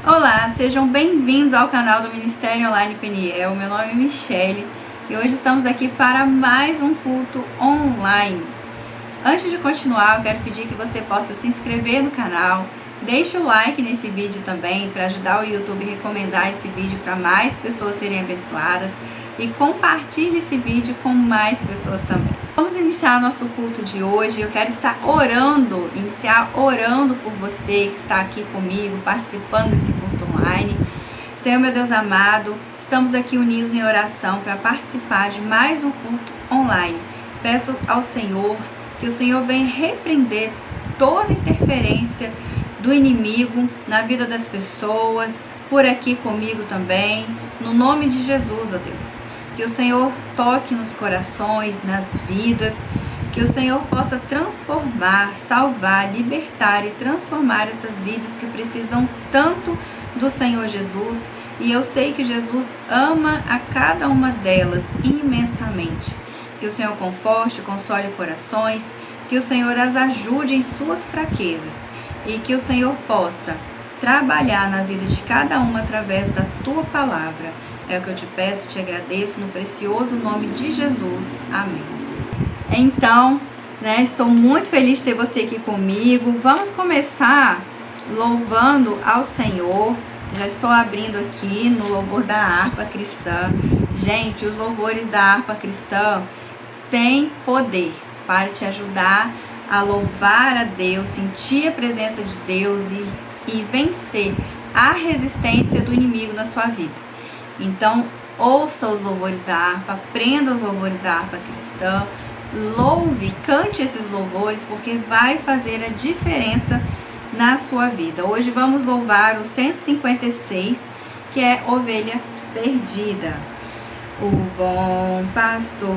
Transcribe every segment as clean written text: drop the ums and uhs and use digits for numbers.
Olá, sejam bem-vindos ao canal do Ministério Online Peniel. Meu nome é Michele e hoje estamos aqui para mais um culto online. Antes de continuar, eu quero pedir que você possa se inscrever no canal, deixe o like nesse vídeo também para ajudar o YouTube a recomendar esse vídeo para mais pessoas serem abençoadas e compartilhe esse vídeo com mais pessoas também. Vamos iniciar nosso culto de hoje. Eu quero iniciar orando por você que está aqui comigo, participando desse culto online. Senhor, meu Deus amado, estamos aqui unidos em oração para participar de mais um culto online. Peço ao Senhor que o Senhor venha repreender toda interferência do inimigo na vida das pessoas, por aqui comigo também, no nome de Jesus, ó Deus. Que o Senhor toque nos corações, nas vidas, que o Senhor possa transformar, salvar, libertar e transformar essas vidas que precisam tanto do Senhor Jesus. E eu sei que Jesus ama a cada uma delas imensamente. Que o Senhor conforte, console corações, que o Senhor as ajude em suas fraquezas e que o Senhor possa trabalhar na vida de cada uma através da Tua palavra. É o que eu te peço, te agradeço no precioso nome de Jesus. Amém. Então, estou muito feliz de ter você aqui comigo. Vamos começar louvando ao Senhor. Já estou abrindo aqui no louvor da harpa cristã. Gente, os louvores da harpa cristã têm poder para te ajudar a louvar a Deus, sentir a presença de Deus e vencer a resistência do inimigo na sua vida. Então, ouça os louvores da harpa, aprenda os louvores da harpa cristã, louve, cante esses louvores, porque vai fazer a diferença na sua vida. Hoje vamos louvar o 156, que é Ovelha Perdida. O bom pastor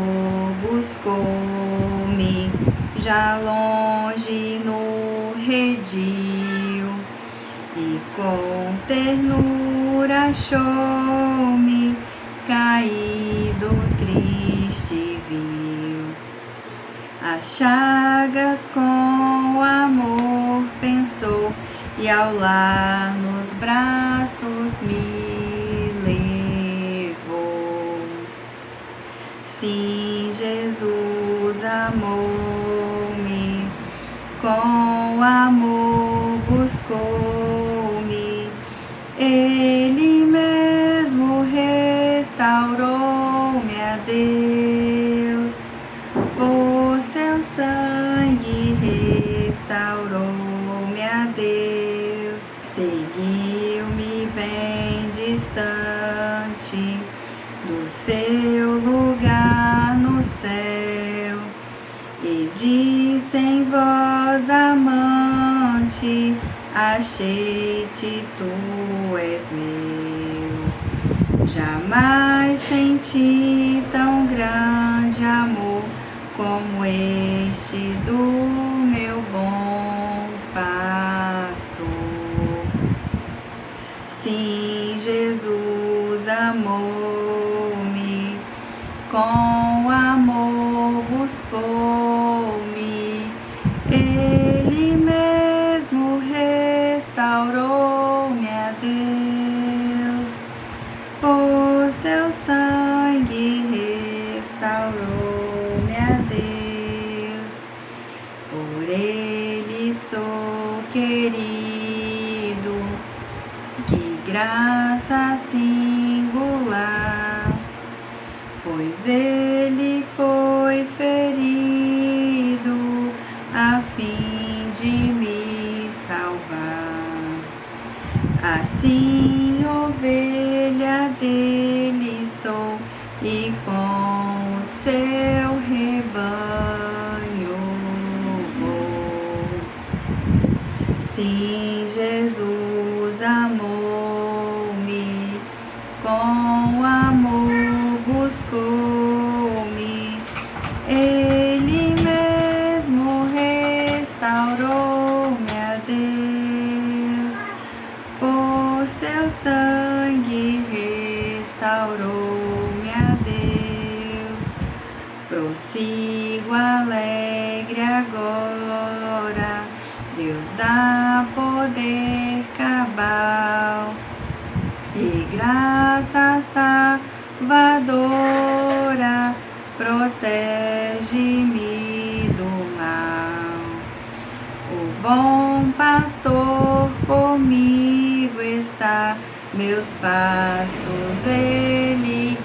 buscou-me, já longe no redil, e com ternura achou-me, caído, triste viu. As chagas com amor pensou, e ao lar nos braços me levou. Sim, Jesus amou-me, com amor buscou-me, Ele mesmo restaurou-me a Deus, por seu sangue restaurou-me a Deus. Seguiu-me bem distante do seu lugar no céu, e disse em voz amante, achei-te, tu és meu. Jamais senti tão grande amor como este do meu bom pastor. Sim, Jesus amou-me, com amor buscou-me, Ele mesmo restaurou-me a Deus, por seu sangue restaurou-me a Deus. Por Ele sou querido, que graça singular, pois Ele foi ferido a fim de me salvar. Assim, ovelha dele sou, e com o seu rebanho vou. Sim, Jesus amou-me, com amor buscou-me, Ele mesmo restaurou-me a Deus, por seu sangue restaurou-me a Deus. Prossigo alegre agora, Deus dá poder cabal e graça salvadora, protege-me do mal. O bom pastor comigo está, meus passos ele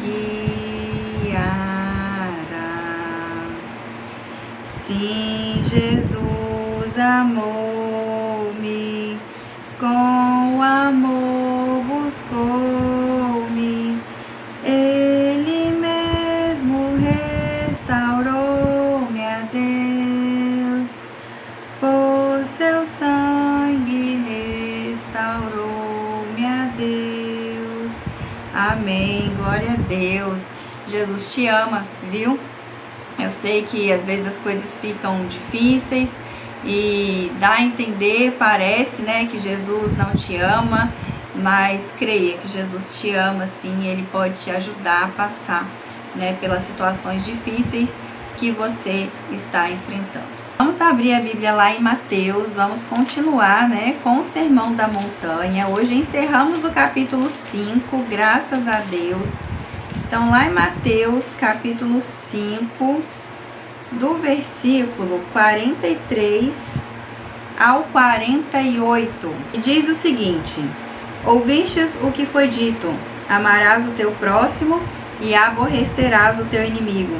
guiará. Sim, Jesus amou-me, com amor buscou-me, ele mesmo restaurou-me a Deus, por seu sangue restaurou-me a Deus. Amém, glória a Deus. Jesus te ama, viu? Eu sei que às vezes as coisas ficam difíceis e dá a entender, parece, né, que Jesus não te ama, mas creia que Jesus te ama sim, ele pode te ajudar a passar, né, pelas situações difíceis que você está enfrentando. Vamos abrir a Bíblia lá em Mateus, vamos continuar, né, com o Sermão da Montanha. Hoje encerramos o capítulo 5, graças a Deus. Então, lá em Mateus, capítulo 5, do versículo 43 ao 48, diz o seguinte: Ouvistes o que foi dito, amarás o teu próximo e aborrecerás o teu inimigo.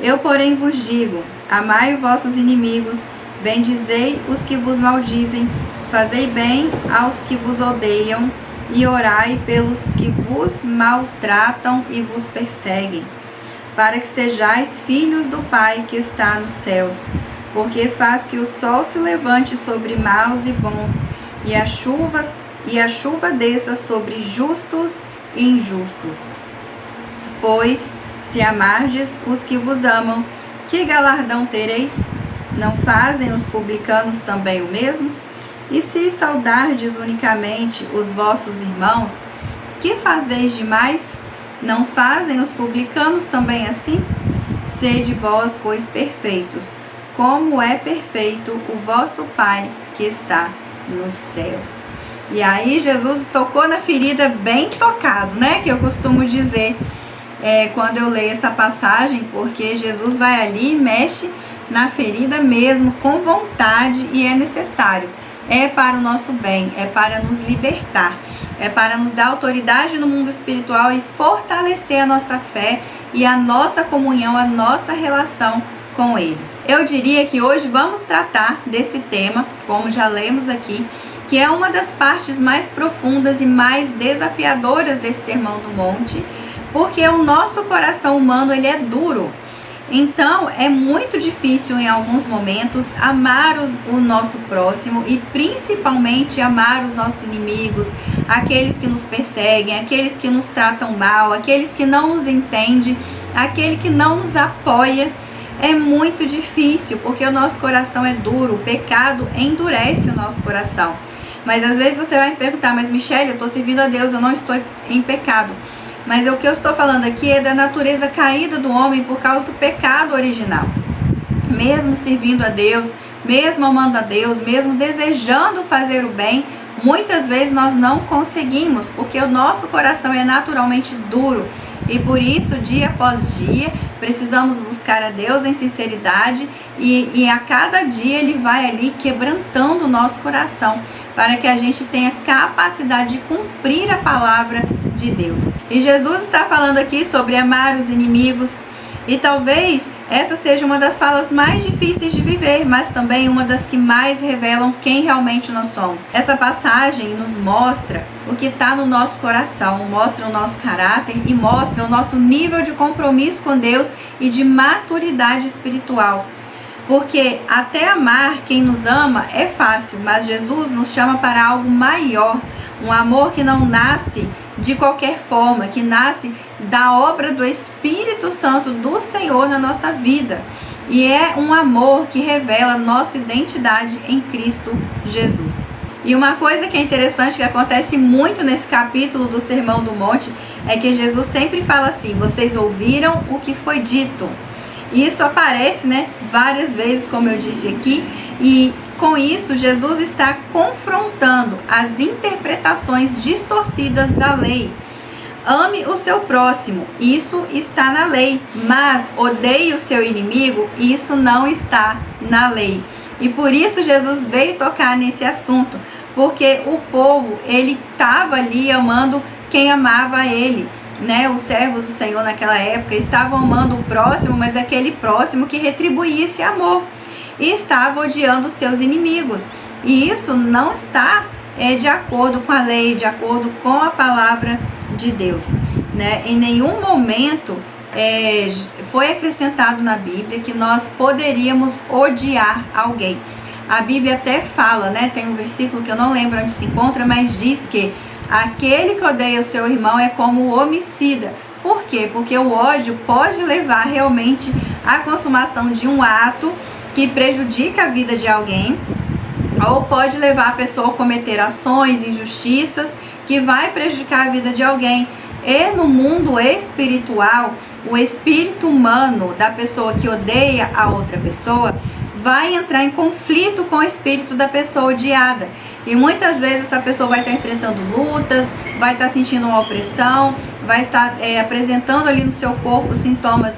Eu, porém, vos digo, amai os vossos inimigos, bendizei os que vos maldizem, fazei bem aos que vos odeiam, e orai pelos que vos maltratam e vos perseguem, para que sejais filhos do Pai que está nos céus, porque faz que o sol se levante sobre maus e bons, e a chuva desça sobre justos e injustos. Pois, se amardes os que vos amam, que galardão tereis? Não fazem os publicanos também o mesmo? E se saudardes unicamente os vossos irmãos, que fazeis demais? Não fazem os publicanos também assim? Sede vós, pois, perfeitos, como é perfeito o vosso Pai que está nos céus. E aí Jesus tocou na ferida, bem tocado, né? Que eu costumo dizer quando eu leio essa passagem, porque Jesus vai ali e mexe na ferida mesmo, com vontade, e é necessário. É para o nosso bem, é para nos libertar, é para nos dar autoridade no mundo espiritual e fortalecer a nossa fé e a nossa comunhão, a nossa relação com Ele. Eu diria que hoje vamos tratar desse tema, como já lemos aqui, que é uma das partes mais profundas e mais desafiadoras desse Sermão do Monte, porque o nosso coração humano ele é duro. Então, é muito difícil em alguns momentos amar o nosso próximo e principalmente amar os nossos inimigos, aqueles que nos perseguem, aqueles que nos tratam mal, aqueles que não nos entendem, aquele que não nos apoia. É muito difícil porque o nosso coração é duro, o pecado endurece o nosso coração. Mas às vezes você vai me perguntar, mas Michele, eu estou servindo a Deus, eu não estou em pecado. Mas o que eu estou falando aqui é da natureza caída do homem por causa do pecado original. Mesmo servindo a Deus, mesmo amando a Deus, mesmo desejando fazer o bem, muitas vezes nós não conseguimos, porque o nosso coração é naturalmente duro. E por isso, dia após dia, precisamos buscar a Deus em sinceridade e a cada dia Ele vai ali quebrantando o nosso coração para que a gente tenha capacidade de cumprir a palavra de Deus. E Jesus está falando aqui sobre amar os inimigos, e talvez essa seja uma das falas mais difíceis de viver, mas também uma das que mais revelam quem realmente nós somos. Essa passagem nos mostra o que está no nosso coração, mostra o nosso caráter e mostra o nosso nível de compromisso com Deus e de maturidade espiritual. Porque até amar quem nos ama é fácil, mas Jesus nos chama para algo maior, um amor que não nasce de qualquer forma, que nasce da obra do Espírito Santo do Senhor na nossa vida. E é um amor que revela nossa identidade em Cristo Jesus. E uma coisa que é interessante, que acontece muito nesse capítulo do Sermão do Monte, é que Jesus sempre fala assim: vocês ouviram o que foi dito. E isso aparece, várias vezes, como eu disse aqui, e com isso, Jesus está confrontando as interpretações distorcidas da lei. Ame o seu próximo, isso está na lei, mas odeie o seu inimigo, isso não está na lei. E por isso Jesus veio tocar nesse assunto, porque o povo, ele estava ali amando quem amava ele, né? Os servos do Senhor naquela época estavam amando o próximo, mas aquele próximo que retribuía esse amor, e estava odiando os seus inimigos. E isso não está de acordo com a lei, de acordo com a palavra de Deus, né? Em nenhum momento foi acrescentado na Bíblia que nós poderíamos odiar alguém. A Bíblia até fala, né? Tem um versículo que eu não lembro onde se encontra, mas diz que aquele que odeia o seu irmão é como o homicida. Por quê? Porque o ódio pode levar realmente à consumação de um ato que prejudica a vida de alguém, ou pode levar a pessoa a cometer ações, injustiças, que vai prejudicar a vida de alguém. E no mundo espiritual, o espírito humano da pessoa que odeia a outra pessoa vai entrar em conflito com o espírito da pessoa odiada. E muitas vezes essa pessoa vai estar enfrentando lutas, vai estar sentindo uma opressão, vai estar apresentando ali no seu corpo sintomas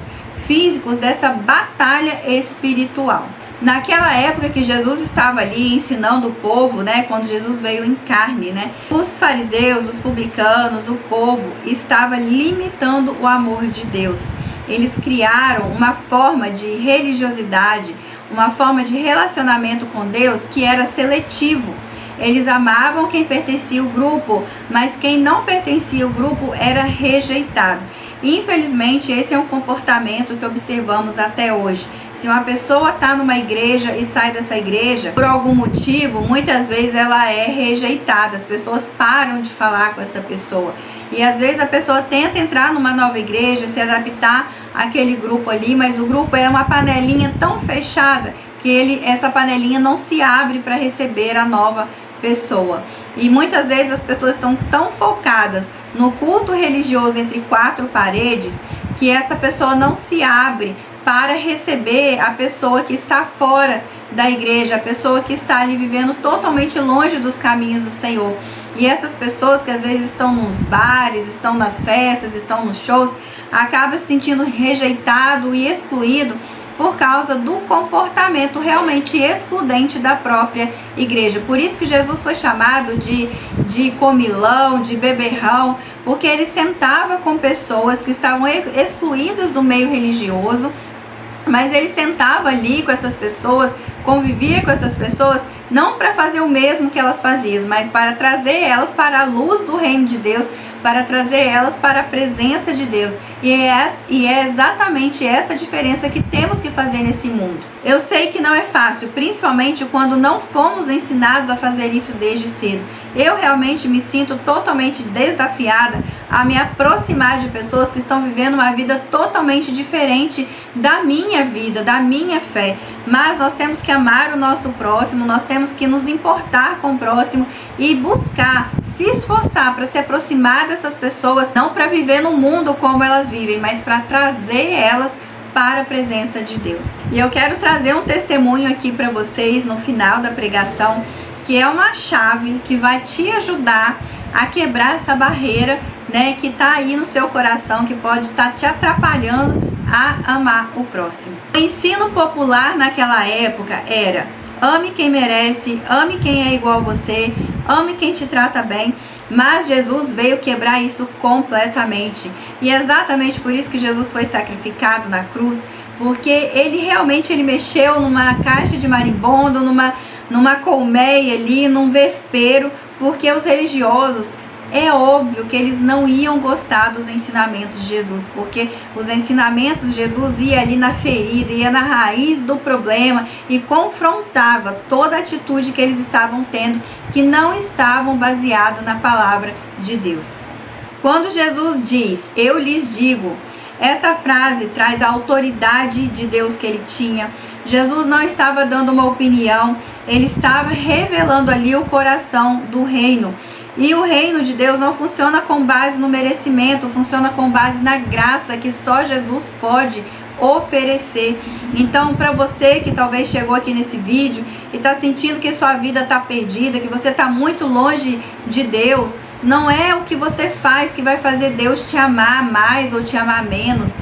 físicos dessa batalha espiritual. Naquela época que Jesus estava ali ensinando o povo, né, quando Jesus veio em carne, né, os fariseus, os publicanos, o povo estava limitando o amor de Deus. Eles criaram uma forma de religiosidade, uma forma de relacionamento com Deus que era seletivo. Eles amavam quem pertencia ao grupo, mas quem não pertencia ao grupo era rejeitado. Infelizmente, esse é um comportamento que observamos até hoje. Se uma pessoa está numa igreja e sai dessa igreja, por algum motivo, muitas vezes ela é rejeitada. As pessoas param de falar com essa pessoa. E às vezes a pessoa tenta entrar numa nova igreja, se adaptar àquele grupo ali, mas o grupo é uma panelinha tão fechada que essa panelinha não se abre para receber a nova pessoa. E muitas vezes as pessoas estão tão focadas no culto religioso entre quatro paredes que essa pessoa não se abre para receber a pessoa que está fora da igreja, a pessoa que está ali vivendo totalmente longe dos caminhos do Senhor. E essas pessoas que às vezes estão nos bares, estão nas festas, estão nos shows, acabam se sentindo rejeitado e excluído por causa do comportamento realmente excludente da própria igreja. Por isso que Jesus foi chamado de comilão, de beberrão, porque ele sentava com pessoas que estavam excluídas do meio religioso, mas ele sentava ali com essas pessoas, convivia com essas pessoas, não para fazer o mesmo que elas faziam, mas para trazer elas para a luz do reino de Deus, para trazer elas para a presença de Deus. E é exatamente essa diferença que temos que fazer nesse mundo. Eu sei que não é fácil, principalmente quando não fomos ensinados a fazer isso desde cedo. Eu realmente me sinto totalmente desafiada a me aproximar de pessoas que estão vivendo uma vida totalmente diferente da minha vida, da minha fé. Mas nós temos que amar o nosso próximo, nós temos que nos importar com o próximo e buscar, se esforçar para se aproximar dessas pessoas, não para viver no mundo como elas vivem, mas para trazer elas para a presença de Deus. E eu quero trazer um testemunho aqui para vocês no final da pregação, que é uma chave que vai te ajudar a quebrar essa barreira, né, que está aí no seu coração, que pode estar te atrapalhando a amar o próximo. O ensino popular naquela época era: ame quem merece, ame quem é igual a você, ame quem te trata bem. Mas Jesus veio quebrar isso completamente. E é exatamente por isso que Jesus foi sacrificado na cruz, porque ele mexeu numa caixa de marimbondo, numa colmeia ali, num vespeiro, porque os religiosos, é óbvio que eles não iam gostar dos ensinamentos de Jesus, porque os ensinamentos de Jesus iam ali na ferida, ia na raiz do problema e confrontava toda a atitude que eles estavam tendo, que não estavam baseadas na palavra de Deus. Quando Jesus diz, eu lhes digo, essa frase traz a autoridade de Deus que ele tinha. Jesus não estava dando uma opinião, ele estava revelando ali o coração do reino. E o reino de Deus não funciona com base no merecimento, funciona com base na graça que só Jesus pode oferecer. Então, para você que talvez chegou aqui nesse vídeo e está sentindo que sua vida está perdida, que você está muito longe de Deus, não é o que você faz que vai fazer Deus te amar mais ou te amar menos.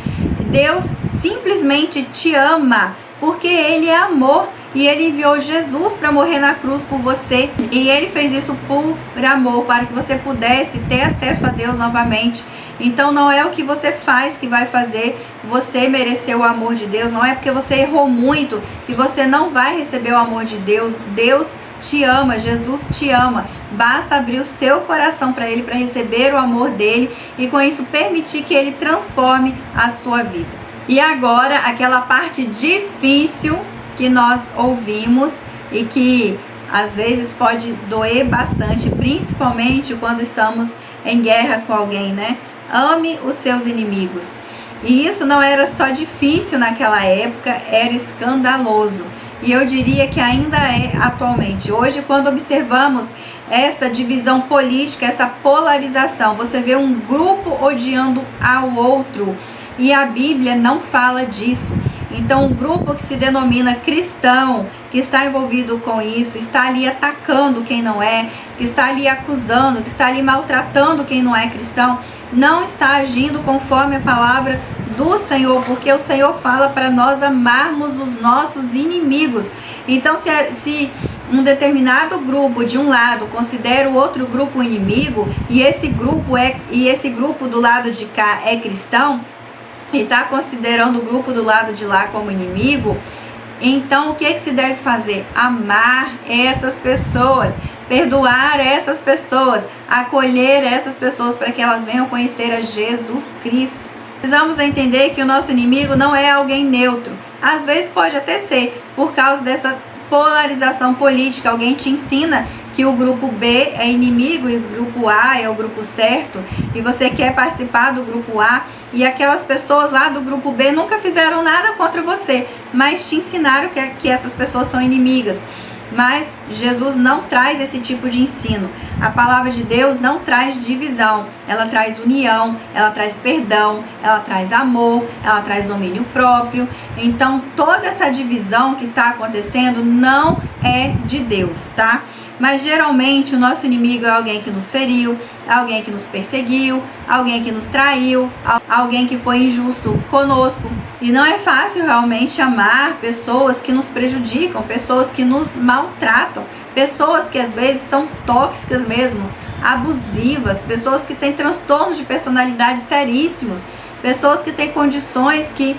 Deus simplesmente te ama porque Ele é amor. E Ele enviou Jesus para morrer na cruz por você. E Ele fez isso por amor, para que você pudesse ter acesso a Deus novamente. Então não é o que você faz que vai fazer você merecer o amor de Deus. Não é porque você errou muito que você não vai receber o amor de Deus. Deus te ama, Jesus te ama. Basta abrir o seu coração para Ele, para receber o amor dEle. E com isso permitir que Ele transforme a sua vida. E agora aquela parte difícil que nós ouvimos e que às vezes pode doer bastante, principalmente quando estamos em guerra com alguém, né? Ame os seus inimigos. E isso não era só difícil naquela época, era escandaloso. E eu diria que ainda é atualmente. Hoje, quando observamos essa divisão política, essa polarização, você vê um grupo odiando ao outro. E a Bíblia não fala disso. Então, um grupo que se denomina cristão, que está envolvido com isso, está ali atacando quem não é, que está ali acusando, que está ali maltratando quem não é cristão, não está agindo conforme a palavra do Senhor, porque o Senhor fala para nós amarmos os nossos inimigos. Então, se um determinado grupo de um lado considera o outro grupo inimigo, e esse grupo do lado de cá é cristão, e está considerando o grupo do lado de lá como inimigo, então o que se deve fazer? Amar essas pessoas, perdoar essas pessoas, acolher essas pessoas para que elas venham conhecer a Jesus Cristo. Precisamos entender que o nosso inimigo não é alguém neutro. Às vezes pode até ser, por causa dessa polarização política. Alguém te ensina que o grupo B é inimigo e o grupo A é o grupo certo, e você quer participar do grupo A, e aquelas pessoas lá do grupo B nunca fizeram nada contra você, mas te ensinaram que essas pessoas são inimigas. Mas Jesus não traz esse tipo de ensino. A palavra de Deus não traz divisão, ela traz união, ela traz perdão, ela traz amor, ela traz domínio próprio. Então toda essa divisão que está acontecendo não é de Deus, tá? Mas geralmente o nosso inimigo é alguém que nos feriu, alguém que nos perseguiu, alguém que nos traiu, alguém que foi injusto conosco. E não é fácil realmente amar pessoas que nos prejudicam, pessoas que nos maltratam, pessoas que às vezes são tóxicas mesmo, abusivas, pessoas que têm transtornos de personalidade seríssimos, pessoas que têm condições que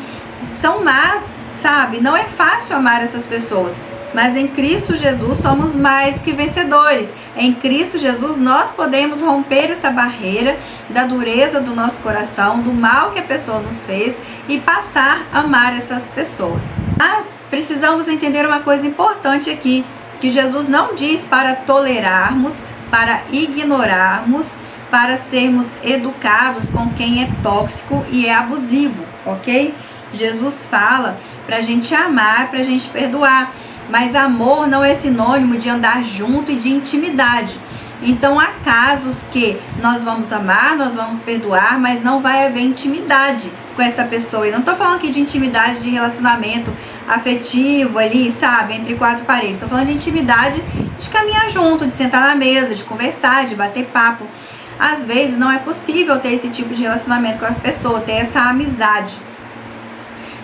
são más, sabe? Não é fácil amar essas pessoas. Mas em Cristo Jesus somos mais do que vencedores. Em Cristo Jesus nós podemos romper essa barreira da dureza do nosso coração, do mal que a pessoa nos fez, e passar a amar essas pessoas. Mas precisamos entender uma coisa importante aqui, que Jesus não diz para tolerarmos, para ignorarmos, para sermos educados com quem é tóxico e é abusivo, ok? Jesus fala para a gente amar, para a gente perdoar. Mas amor não é sinônimo de andar junto e de intimidade. Então há casos que nós vamos amar, nós vamos perdoar, mas não vai haver intimidade com essa pessoa. E não estou falando aqui de intimidade de relacionamento afetivo ali, sabe, entre quatro paredes. Estou falando de intimidade de caminhar junto, de sentar na mesa, de conversar, de bater papo. Às vezes não é possível ter esse tipo de relacionamento com a pessoa, ter essa amizade.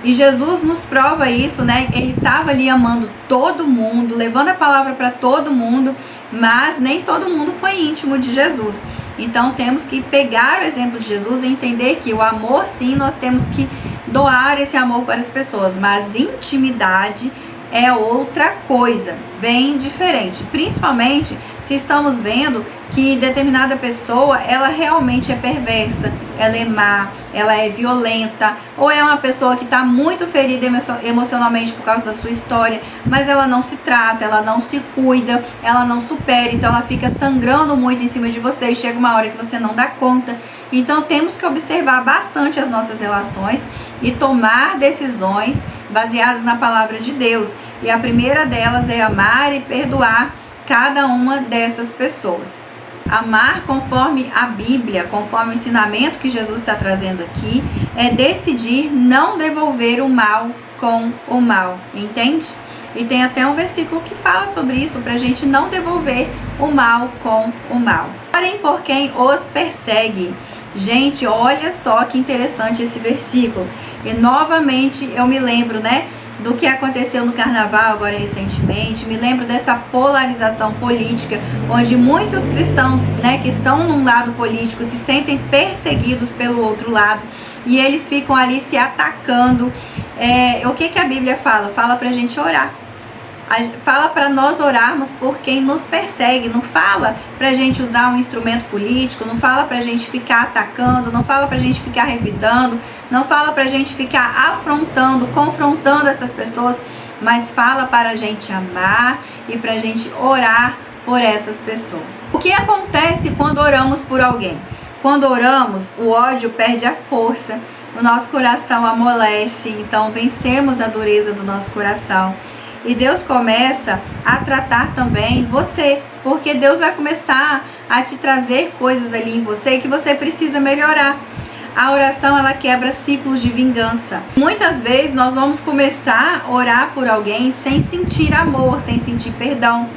E Jesus nos prova isso, né? Ele estava ali amando todo mundo, levando a palavra para todo mundo, mas nem todo mundo foi íntimo de Jesus. Então temos que pegar o exemplo de Jesus e entender que o amor, sim, nós temos que doar esse amor para as pessoas, mas intimidade é outra coisa, bem diferente. Principalmente se estamos vendo que determinada pessoa, ela realmente é perversa, ela é má, ela é violenta, ou é uma pessoa que está muito ferida emocionalmente por causa da sua história, mas ela não se trata, ela não se cuida, ela não supera, então ela fica sangrando muito em cima de você e chega uma hora que você não dá conta. Então temos que observar bastante as nossas relações e tomar decisões baseadas na palavra de Deus. E a primeira delas é amar e perdoar cada uma dessas pessoas. Amar conforme a Bíblia, conforme o ensinamento que Jesus está trazendo aqui, é decidir não devolver o mal com o mal, entende? E tem até um versículo que fala sobre isso, para a gente não devolver o mal com o mal. Porém, por quem os persegue. Gente, olha só que interessante esse versículo. E novamente eu me lembro, né, do que aconteceu no carnaval agora recentemente. Me lembro dessa polarização política, onde muitos cristãos, né, que estão num lado político se sentem perseguidos pelo outro lado. E eles ficam ali se atacando. O que a Bíblia fala? Fala pra gente orar. Fala para nós orarmos por quem nos persegue. Não fala pra gente usar um instrumento político. Não fala pra gente ficar atacando. Não fala pra gente ficar revidando. Não fala pra gente ficar afrontando, confrontando essas pessoas. Mas fala para a gente amar e pra gente orar por essas pessoas. O que acontece quando oramos por alguém? Quando oramos, o ódio perde a força, o nosso coração amolece, então vencemos a dureza do nosso coração. E Deus começa a tratar também você, porque Deus vai começar a te trazer coisas ali em você que você precisa melhorar. A oração, ela quebra ciclos de vingança. Muitas vezes nós vamos começar a orar por alguém sem sentir amor, sem sentir perdão,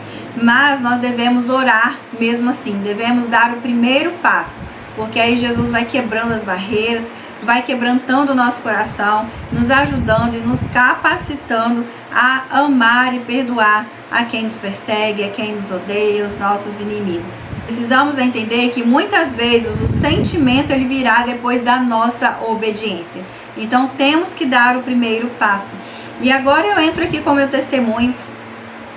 mas nós devemos orar mesmo assim, devemos dar o primeiro passo. Porque aí Jesus vai quebrando as barreiras, vai quebrantando o nosso coração, nos ajudando e nos capacitando a amar e perdoar a quem nos persegue, a quem nos odeia, os nossos inimigos. Precisamos entender que muitas vezes o sentimento ele virá depois da nossa obediência. Então temos que dar o primeiro passo. E agora eu entro aqui com o meu testemunho.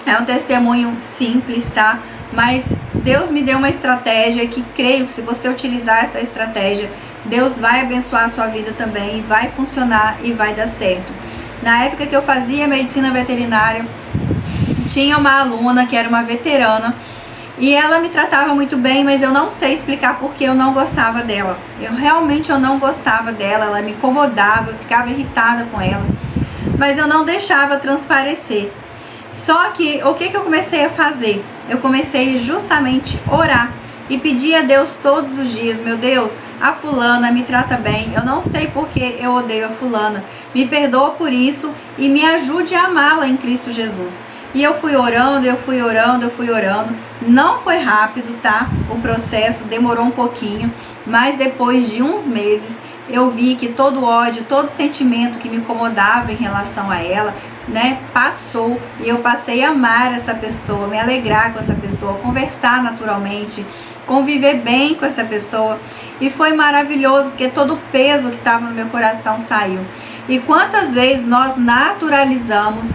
É um testemunho simples, tá? Mas Deus me deu uma estratégia que creio que se você utilizar essa estratégia, Deus vai abençoar a sua vida também, vai funcionar e vai dar certo. Na época que eu fazia medicina veterinária, tinha uma aluna que era uma veterana e ela me tratava muito bem, mas eu não sei explicar porque eu não gostava dela. Eu não gostava dela, ela me incomodava, eu ficava irritada com ela, mas eu não deixava transparecer. Só que o que eu comecei a fazer? Eu comecei justamente a orar e pedir a Deus todos os dias: meu Deus, a fulana me trata bem, eu não sei porque eu odeio a fulana, me perdoa por isso e me ajude a amá-la em Cristo Jesus. E eu fui orando, não foi rápido, tá? O processo demorou um pouquinho, mas depois de uns meses eu vi que todo ódio, todo sentimento que me incomodava em relação a ela, né, passou, e eu passei a amar essa pessoa, me alegrar com essa pessoa, conversar naturalmente, conviver bem com essa pessoa, e foi maravilhoso porque todo o peso que estava no meu coração saiu. E quantas vezes nós naturalizamos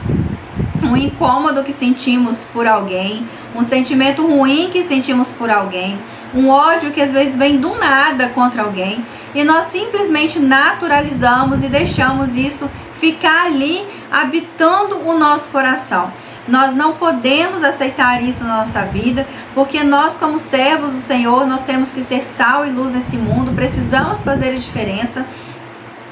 um incômodo que sentimos por alguém, um sentimento ruim que sentimos por alguém, um ódio que às vezes vem do nada contra alguém, e nós simplesmente naturalizamos e deixamos isso ficar ali habitando o nosso coração. Nós não podemos aceitar isso na nossa vida, porque nós, como servos do Senhor, nós temos que ser sal e luz nesse mundo, precisamos fazer a diferença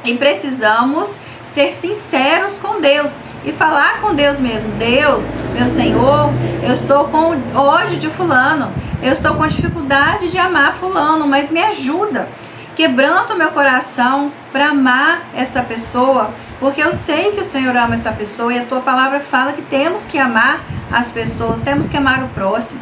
e precisamos ser sinceros com Deus e falar com Deus mesmo: Deus, meu Senhor, eu estou com ódio de fulano, eu estou com dificuldade de amar fulano, mas me ajuda, quebranta o meu coração para amar essa pessoa, porque eu sei que o Senhor ama essa pessoa e a tua palavra fala que temos que amar as pessoas, temos que amar o próximo.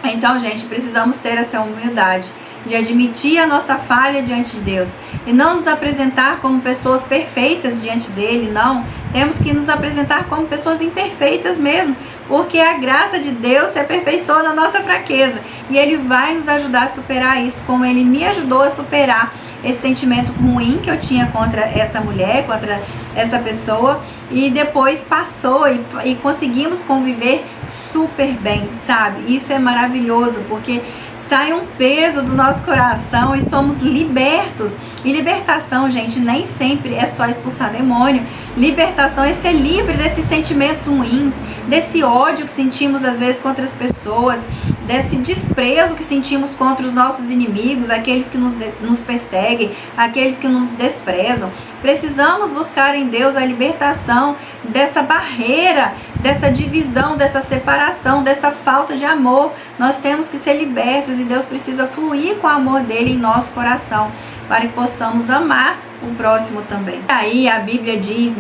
Então, gente, precisamos ter essa humildade de admitir a nossa falha diante de Deus e não nos apresentar como pessoas perfeitas diante dele, não. Temos que nos apresentar como pessoas imperfeitas mesmo, porque a graça de Deus se aperfeiçoa na nossa fraqueza e ele vai nos ajudar a superar isso, como ele me ajudou a superar esse sentimento ruim que eu tinha contra essa mulher, contra essa pessoa, e depois passou e conseguimos conviver super bem, sabe? Isso é maravilhoso, porque sai um peso do nosso coração e somos libertos. E libertação, gente, nem sempre é só expulsar demônio. Libertação é ser livre desses sentimentos ruins, desse ódio que sentimos às vezes contra as pessoas, desse desprezo que sentimos contra os nossos inimigos, aqueles que nos perseguem, aqueles que nos desprezam. Precisamos buscar em Deus a libertação dessa barreira, dessa divisão, dessa separação, dessa falta de amor. Nós temos que ser libertos e Deus precisa fluir com o amor dele em nosso coração, para que possamos amar o próximo também. Aí a Bíblia diz,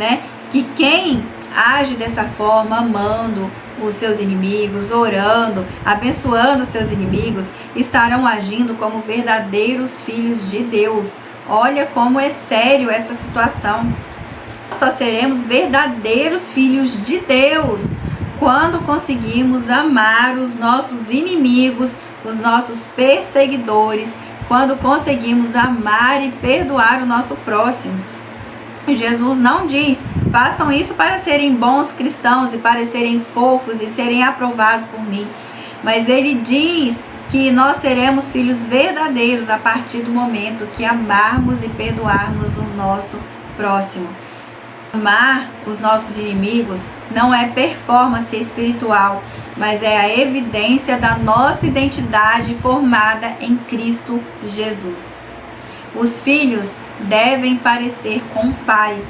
que quem age dessa forma, amando os seus inimigos, orando, abençoando os seus inimigos, estarão agindo como verdadeiros filhos de Deus. Olha como é sério essa situação. Só seremos verdadeiros filhos de Deus quando conseguirmos amar os nossos inimigos, os nossos perseguidores, quando conseguimos amar e perdoar o nosso próximo. Jesus não diz, façam isso para serem bons cristãos e para serem fofos e serem aprovados por mim. Mas ele diz que nós seremos filhos verdadeiros a partir do momento que amarmos e perdoarmos o nosso próximo. Amar os nossos inimigos não é performance espiritual, mas é a evidência da nossa identidade formada em Cristo Jesus. Os filhos devem parecer com o Pai.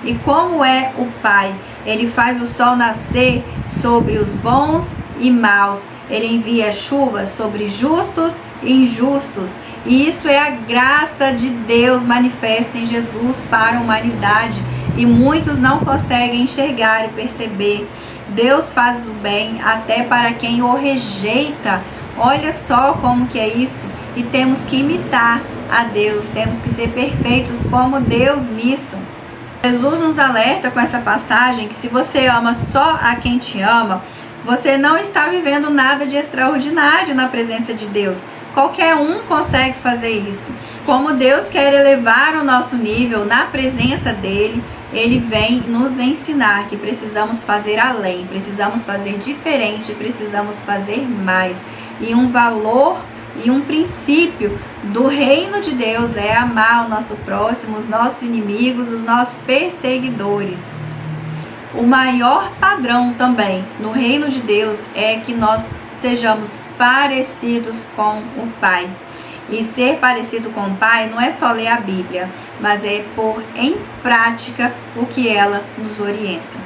E como é o Pai? Ele faz o sol nascer sobre os bons e maus. Ele envia chuva sobre justos e injustos. E isso é a graça de Deus manifesta em Jesus para a humanidade. E muitos não conseguem enxergar e perceber. Deus faz o bem até para quem o rejeita. Olha só como que é isso. E temos que imitar a Deus, temos que ser perfeitos como Deus nisso. Jesus nos alerta com essa passagem que se você ama só a quem te ama, você não está vivendo nada de extraordinário na presença de Deus. Qualquer um consegue fazer isso. Como Deus quer elevar o nosso nível na presença dele, ele vem nos ensinar que precisamos fazer além, precisamos fazer diferente, precisamos fazer mais. E um valor e um princípio do reino de Deus é amar o nosso próximo, os nossos inimigos, os nossos perseguidores. O maior padrão também no reino de Deus é que nós sejamos parecidos com o Pai. E ser parecido com o Pai não é só ler a Bíblia, mas é pôr em prática o que ela nos orienta.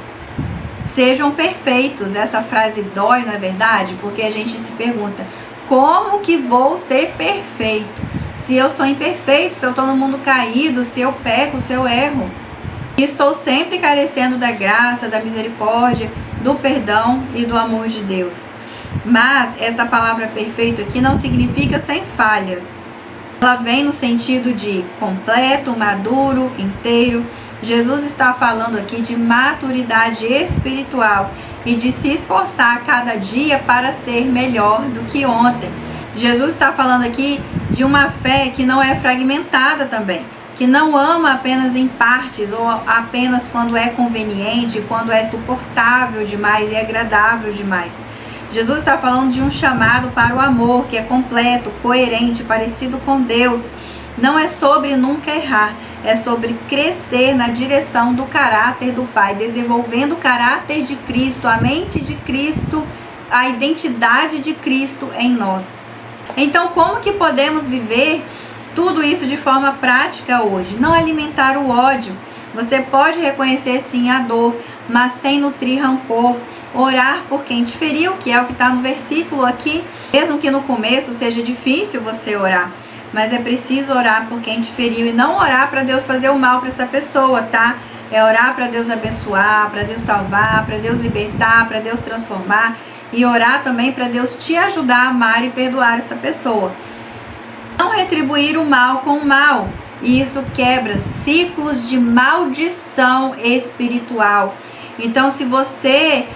Sejam perfeitos. Essa frase dói, não é verdade? Porque a gente se pergunta, como que vou ser perfeito? Se eu sou imperfeito, se eu estou no mundo caído, se eu peco, se eu erro. Estou sempre carecendo da graça, da misericórdia, do perdão e do amor de Deus. Mas essa palavra perfeito aqui não significa sem falhas. Ela vem no sentido de completo, maduro, inteiro. Jesus está falando aqui de maturidade espiritual e de se esforçar a cada dia para ser melhor do que ontem. Jesus está falando aqui de uma fé que não é fragmentada também, que não ama apenas em partes ou apenas quando é conveniente, quando é suportável demais e agradável demais. Jesus está falando de um chamado para o amor que é completo, coerente, parecido com Deus. Não é sobre nunca errar, é sobre crescer na direção do caráter do Pai, desenvolvendo o caráter de Cristo, a mente de Cristo, a identidade de Cristo em nós. Então, como que podemos viver tudo isso de forma prática hoje? Não alimentar o ódio. Você pode reconhecer sim a dor, mas sem nutrir rancor. Orar por quem te feriu, que é o que está no versículo aqui. Mesmo que no começo seja difícil você orar, mas é preciso orar por quem te feriu e não orar para Deus fazer o mal para essa pessoa, tá? É orar para Deus abençoar, para Deus salvar, para Deus libertar, para Deus transformar e orar também para Deus te ajudar a amar e perdoar essa pessoa. Não retribuir o mal com o mal. Isso quebra ciclos de maldição espiritual. Então, se você,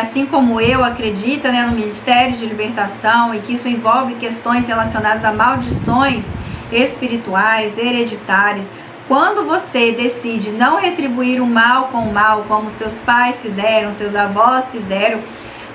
assim como eu, acredita no Ministério de Libertação e que isso envolve questões relacionadas a maldições espirituais, hereditárias, quando você decide não retribuir o mal com o mal, como seus pais fizeram, seus avós fizeram,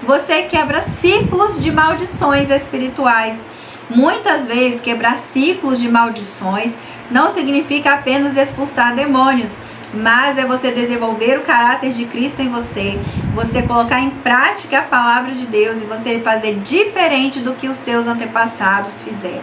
você quebra ciclos de maldições espirituais. Muitas vezes, quebrar ciclos de maldições não significa apenas expulsar demônios, mas é você desenvolver o caráter de Cristo em você, você colocar em prática a palavra de Deus e você fazer diferente do que os seus antepassados fizeram.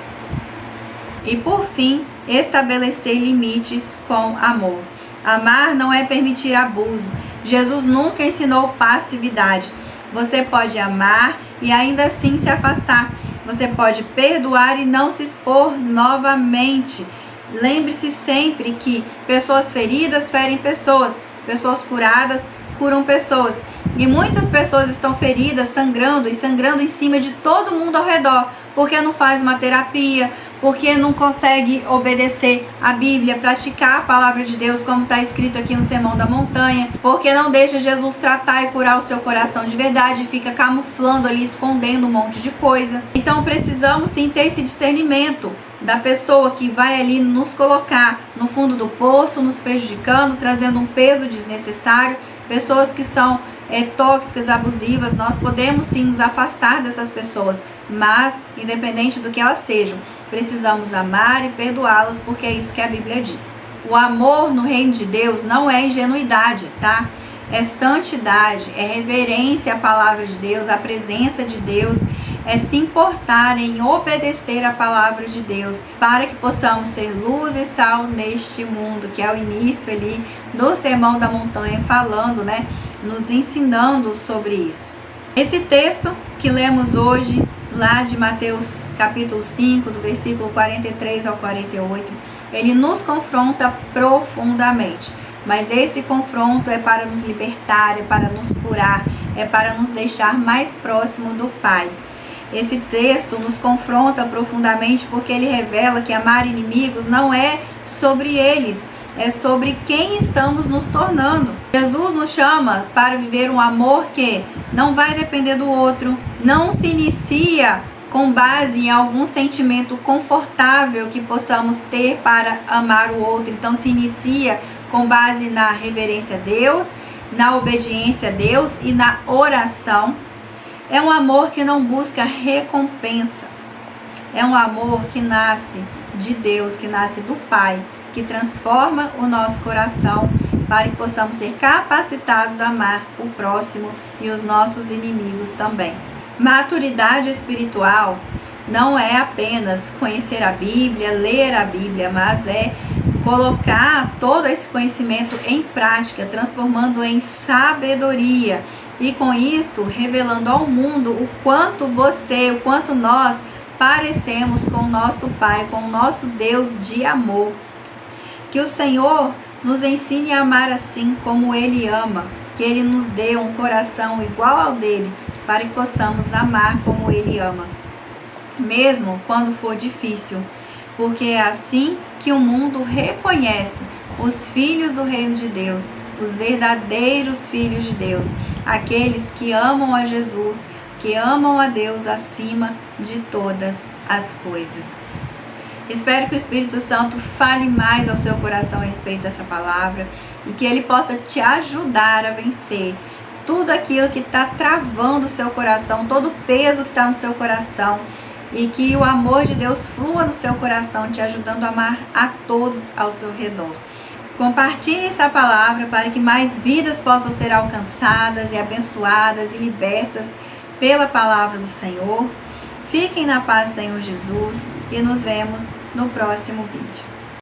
E por fim, estabelecer limites com amor. Amar não é permitir abuso. Jesus nunca ensinou passividade. Você pode amar e ainda assim se afastar. Você pode perdoar e não se expor novamente. Lembre-se sempre que pessoas feridas ferem pessoas, pessoas curadas curam pessoas. E muitas pessoas estão feridas, sangrando em cima de todo mundo ao redor, porque não faz uma terapia, porque não consegue obedecer a Bíblia, praticar a palavra de Deus como está escrito aqui no Sermão da Montanha, porque não deixa Jesus tratar e curar o seu coração de verdade, fica camuflando ali, escondendo um monte de coisa. Então precisamos sim ter esse discernimento da pessoa que vai ali nos colocar no fundo do poço, nos prejudicando, trazendo um peso desnecessário, pessoas que são tóxicas, abusivas. Nós podemos sim nos afastar dessas pessoas, mas independente do que elas sejam, precisamos amar e perdoá-las, porque é isso que a Bíblia diz. O amor no reino de Deus não é ingenuidade, tá? É santidade, é reverência à palavra de Deus, à presença de Deus, é se importar em obedecer a palavra de Deus, para que possamos ser luz e sal neste mundo, que é o início ali do Sermão da Montanha, falando, né, nos ensinando sobre isso. Esse texto que lemos hoje, lá de Mateus capítulo 5, do versículo 43 ao 48, ele nos confronta profundamente. Mas esse confronto é para nos libertar, é para nos curar, é para nos deixar mais próximo do Pai. Esse texto nos confronta profundamente porque ele revela que amar inimigos não é sobre eles, é sobre quem estamos nos tornando. Jesus nos chama para viver um amor que não vai depender do outro, não se inicia com base em algum sentimento confortável que possamos ter para amar o outro. Então se inicia com base na reverência a Deus, na obediência a Deus e na oração. É um amor que não busca recompensa. É um amor que nasce de Deus, que nasce do Pai, que transforma o nosso coração para que possamos ser capacitados a amar o próximo e os nossos inimigos também. Maturidade espiritual não é apenas conhecer a Bíblia, ler a Bíblia, mas é colocar todo esse conhecimento em prática, transformando em sabedoria e com isso revelando ao mundo o quanto o quanto nós parecemos com o nosso Pai, com o nosso Deus de amor. Que o Senhor nos ensine a amar assim como Ele ama, que Ele nos dê um coração igual ao dele, para que possamos amar como Ele ama, mesmo quando for difícil, porque é assim que o mundo reconhece os filhos do reino de Deus, os verdadeiros filhos de Deus, aqueles que amam a Jesus, que amam a Deus acima de todas as coisas. Espero que o Espírito Santo fale mais ao seu coração a respeito dessa palavra e que ele possa te ajudar a vencer tudo aquilo que está travando o seu coração, todo o peso que está no seu coração, e que o amor de Deus flua no seu coração, te ajudando a amar a todos ao seu redor. Compartilhe essa palavra para que mais vidas possam ser alcançadas e abençoadas e libertas pela palavra do Senhor. Fiquem na paz do Senhor Jesus e nos vemos no próximo vídeo.